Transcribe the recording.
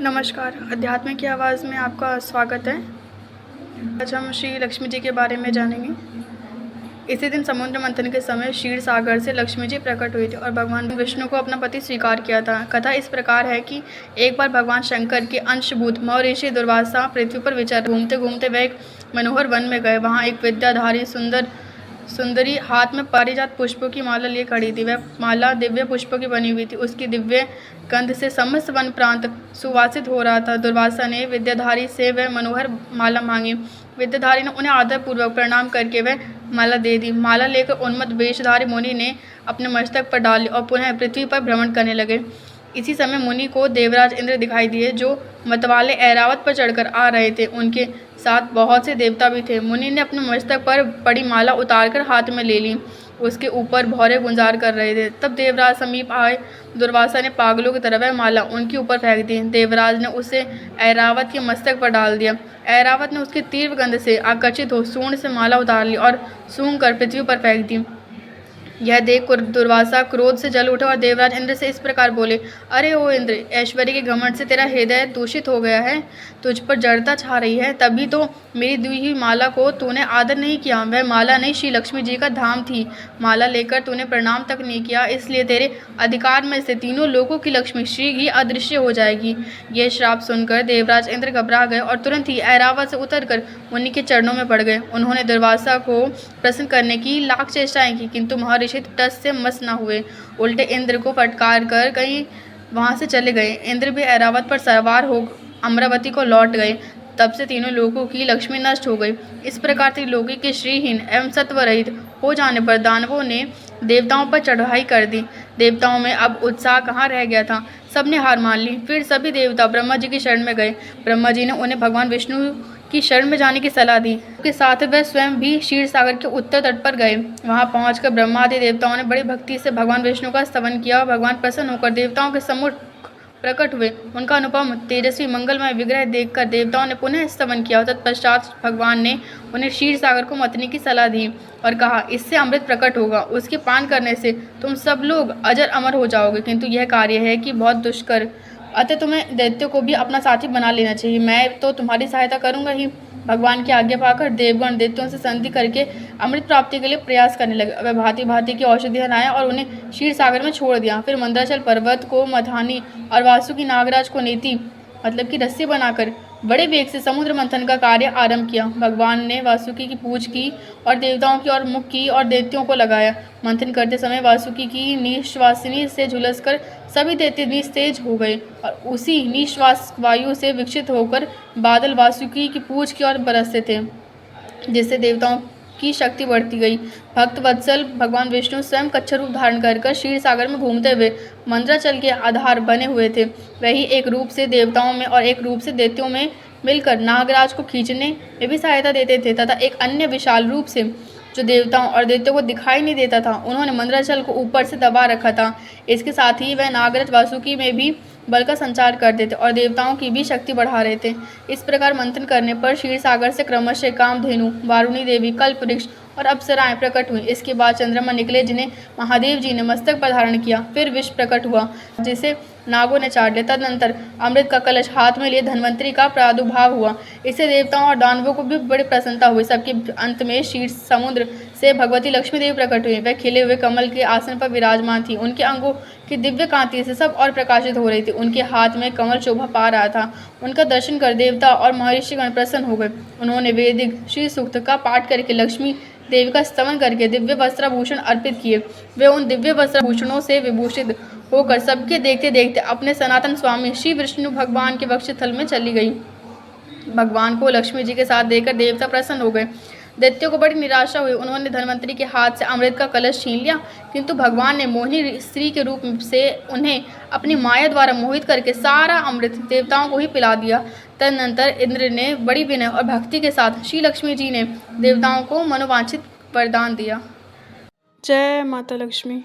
नमस्कार, अध्यात्म की आवाज़ में आपका स्वागत है। आज हम श्री लक्ष्मी जी के बारे में जानेंगे। इसी दिन समुद्र मंथन के समय क्षीर सागर से लक्ष्मी जी प्रकट हुई थी और भगवान विष्णु को अपना पति स्वीकार किया था। कथा इस प्रकार है कि एक बार भगवान शंकर के अंशभूत महर्षि दुर्वासा पृथ्वी पर विचर घूमते घूमते वह एक मनोहर वन में गए। वहाँ एक विद्याधारी सुंदरी हाथ में पारिजात पुष्पों की माला लिए खड़ी थी। वह माला दिव्य पुष्पों की बनी हुई थी। उसकी दिव्य गंध से समस्त वन प्रांत सुवासित हो रहा था। दुर्वासा ने विद्याधारी से वह मनोहर माला मांगी। विद्याधारी ने उन्हें आदरपूर्वक प्रणाम करके वह माला दे दी। माला लेकर उन्मत्त वेशधारी मुनि ने अपने मस्तक पर डाली और पुनः पृथ्वी पर भ्रमण करने लगे। इसी समय मुनि को देवराज इंद्र दिखाई दिए, जो मतवाले ऐरावत पर चढ़कर आ रहे थे। उनके साथ बहुत से देवता भी थे। मुनि ने अपने मस्तक पर पड़ी माला उतारकर हाथ में ले ली। उसके ऊपर भौरे गुंजार कर रहे थे। तब देवराज समीप आए। दुर्वासा ने पागलों की तरह वह माला उनके ऊपर फेंक दी। देवराज ने उसे ऐरावत के मस्तक पर डाल दिया। ऐरावत ने उसकी तीव्र गंध से आकर्षित हो सूंड से माला उतार ली और सूंघ कर पृथ्वी पर फेंक दी। यह देख दुर्वासा क्रोध से जल उठा और देवराज इंद्र से इस प्रकार बोले, अरे ओ इंद्र, ऐश्वर्य के घमंड से तेरा हृदय दूषित हो गया है, तुझ पर जड़ता छा रही है। तभी तो मेरी दी हुई माला को तूने आदर नहीं किया। वह माला नहीं, श्री लक्ष्मी जी का धाम थी। माला लेकर तूने प्रणाम तक नहीं किया, इसलिए तेरे अधिकार में से तीनों लोगों की लक्ष्मी श्री ही अदृश्य हो जाएगी। यह श्राप सुनकर देवराज इंद्र घबरा गए और तुरंत ही ऐरावत से उतरकर मुनि के चरणों में पड़ गए। उन्होंने दुर्वासा को प्रसन्न करने की लाख चेष्टाएं की, किंतु महर्षि टस से मस न हुए। उल्टे इंद्र को फटकार कर कहीं वहां से चले गए। इंद्र भी ऐरावत पर सवार हो अमरावती को लौट गए। तब से तीनों लोगों की लक्ष्मी नष्ट हो गई। इस प्रकार त्रिलोकी के श्रीहीन एवं सत्व रहित हो जाने पर दानवों ने देवताओं पर चढ़ाई कर दी। देवताओं में अब उत्साह कहाँ रह गया था। सबने हार मान ली। फिर सभी देवता ब्रह्मा जी की शरण में गए। ब्रह्मा जी ने उन्हें भगवान विष्णु की शरण में जाने की सलाह दी। उसके साथ वह स्वयं भी क्षीर सागर के उत्तर तट पर गए। वहां पहुंचकर ब्रह्मादि देवताओं ने बड़ी भक्ति से भगवान विष्णु का स्तवन किया। भगवान प्रसन्न होकर देवताओं के सम्मुख प्रकट हुए। उनका अनुपम तेजस्वी मंगलमय विग्रह देखकर देवताओं ने पुनः स्तवन किया। तत्पश्चात भगवान ने उन्हें क्षीर सागर को मतने की सलाह दी और कहा, इससे अमृत प्रकट होगा। उसके पान करने से तुम सब लोग अजर अमर हो जाओगे, किंतु यह कार्य है कि बहुत दुष्कर, अतः तुम्हें दैत्यों को भी अपना साथी बना लेना चाहिए। मैं तो तुम्हारी सहायता करूंगा ही। भगवान की आज्ञा पाकर देवगण दैत्यों से संधि करके अमृत प्राप्ति के लिए प्रयास करने लगे। वह भांति भांति की औषधियां लाए और उन्हें क्षीर सागर में छोड़ दिया। फिर मंदराचल पर्वत को मधानी और वासुकी नागराज को नीति मतलब कि रस्सी बनाकर बड़े वेग से समुद्र मंथन का कार्य आरंभ किया। भगवान ने वासुकी की पूज की और देवताओं की ओर मुख की और दैत्यों को लगाया। मंथन करते समय वासुकी की निश्वासिनी से झुलसकर सभी दैत्य निस्तेज हो गए और उसी निश्वास वायु से विकसित होकर बादल वासुकी की पूज की ओर बरसते थे, जिससे देवताओं की शक्ति बढ़ती गई। भक्त वत्सल भगवान विष्णु स्वयं कच्छ रूप धारण कर क्षीर सागर में घूमते हुए मंदराचल के आधार बने हुए थे। वही एक रूप से देवताओं में और एक रूप से दैत्यों में मिलकर नागराज को खींचने में भी सहायता देते थे, तथा एक अन्य विशाल रूप से जो देवताओं और दैत्यों को दिखाई नहीं देता था, उन्होंने मंदराचल को ऊपर से दबा रखा था। इसके साथ ही वह नागराज वासुकी में भी बल का संचार करते थे और देवताओं की भी शक्ति बढ़ा रहे थे। इस प्रकार मंथन करने पर क्षीर सागर से क्रमशः कामधेनु, वारुणी देवी, कल्पवृक्ष और अप्सराएं प्रकट हुई। इसके बाद चंद्रमा निकले, जिन्हें महादेव जी ने मस्तक पर धारण किया। फिर विष प्रकट हुआ, जिसे नागों ने चाट लिया। तदनंतर अमृत का कलश हाथ में लिए धन्वंतरी का प्रादुर्भाव हुआ। इससे देवताओं और दानवों को भी बड़ी प्रसन्नता हुई। सबके अंत में क्षीर समुद्र से भगवती लक्ष्मी देवी प्रकट हुई। वह खिले हुए कमल के आसन पर विराजमान थी। उनके अंगों की दिव्य कांति से सब और प्रकाशित हो रही थी। उनके हाथ में कमल शोभा पा रहा था। उनका दर्शन कर देवता और महर्षिगण प्रसन्न हो गए। उन्होंने वैदिक श्री सूक्त का पाठ करके लक्ष्मी देवी का स्तवन करके दिव्य वस्त्राभूषण अर्पित किए। वे उन दिव्य वस्त्राभूषणों से विभूषित होकर सबके देखते देखते अपने सनातन स्वामी श्री विष्णु भगवान के वक्षस्थल में चली गई। भगवान को लक्ष्मी जी के साथ देखकर देवता प्रसन्न हो गए। दैत्यों को बड़ी निराशा हुई। उन्होंने धन्वंतरी के हाथ से अमृत का कलश छीन लिया, किंतु भगवान ने मोहिनी स्त्री के रूप से उन्हें अपनी माया द्वारा मोहित करके सारा अमृत देवताओं को ही पिला दिया। तदनंतर इंद्र ने बड़ी विनय और भक्ति के साथ श्री लक्ष्मी जी ने देवताओं को मनोवांछित वरदान दिया। जय माता लक्ष्मी।